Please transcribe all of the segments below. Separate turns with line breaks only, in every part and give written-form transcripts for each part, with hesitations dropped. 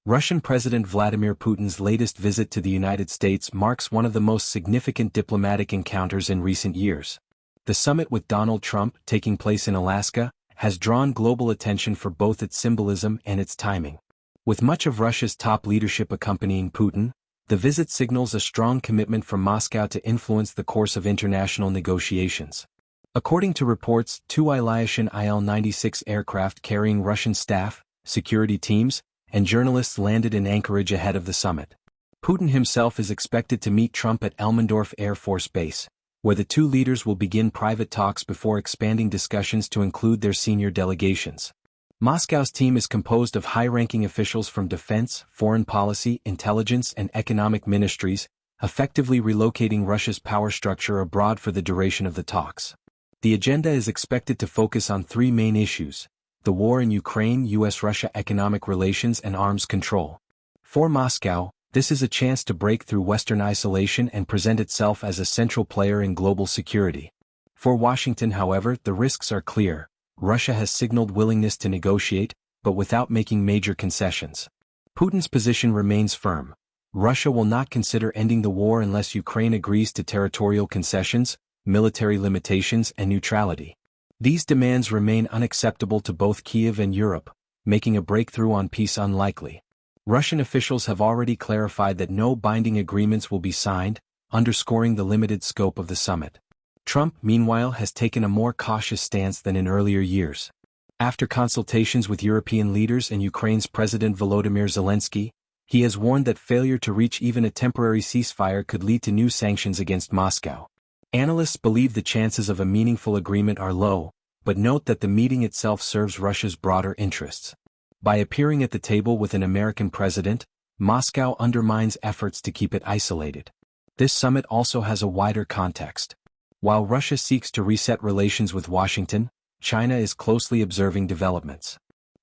Russian President Vladimir Putin's latest visit to the United States marks one of the most significant diplomatic encounters in recent years. The summit with Donald Trump, taking place in Alaska, has drawn global attention for both its symbolism and its timing. With much of Russia's top leadership accompanying Putin, the visit signals a strong commitment from Moscow to influence the course of international negotiations. According to reports, two Ilyushin Il-96 aircraft carrying Russian staff, security teams, and journalists landed in Anchorage ahead of the summit. Putin himself is expected to meet Trump at Elmendorf Air Force Base, where the two leaders will begin private talks before expanding discussions to include their senior delegations. Moscow's team is composed of high-ranking officials from defense, foreign policy, intelligence, and economic ministries, effectively relocating Russia's power structure abroad for the duration of the talks. The agenda is expected to focus on three main issues: the war in Ukraine, U.S.-Russia economic relations, and arms control. For Moscow, this is a chance to break through Western isolation and present itself as a central player in global security. For Washington, however, the risks are clear. Russia has signaled willingness to negotiate, but without making major concessions. Putin's position remains firm. Russia will not consider ending the war unless Ukraine agrees to territorial concessions, military limitations, and neutrality. These demands remain unacceptable to both Kyiv and Europe, making a breakthrough on peace unlikely. Russian officials have already clarified that no binding agreements will be signed, underscoring the limited scope of the summit. Trump, meanwhile, has taken a more cautious stance than in earlier years. After consultations with European leaders and Ukraine's President Volodymyr Zelensky, he has warned that failure to reach even a temporary ceasefire could lead to new sanctions against Moscow. Analysts believe the chances of a meaningful agreement are low, but note that the meeting itself serves Russia's broader interests. By appearing at the table with an American president, Moscow undermines efforts to keep it isolated. This summit also has a wider context. While Russia seeks to reset relations with Washington, China is closely observing developments.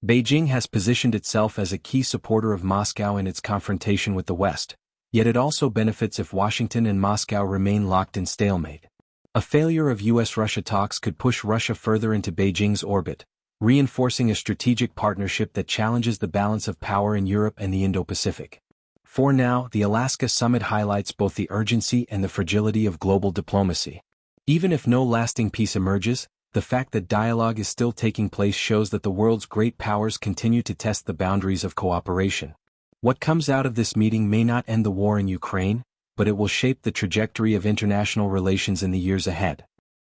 Beijing has positioned itself as a key supporter of Moscow in its confrontation with the West, yet it also benefits if Washington and Moscow remain locked in stalemate. A failure of U.S.-Russia talks could push Russia further into Beijing's orbit, reinforcing a strategic partnership that challenges the balance of power in Europe and the Indo-Pacific. For now, the Alaska summit highlights both the urgency and the fragility of global diplomacy. Even if no lasting peace emerges, the fact that dialogue is still taking place shows that the world's great powers continue to test the boundaries of cooperation. What comes out of this meeting may not end the war in Ukraine, but it will shape the trajectory of international relations in the years ahead.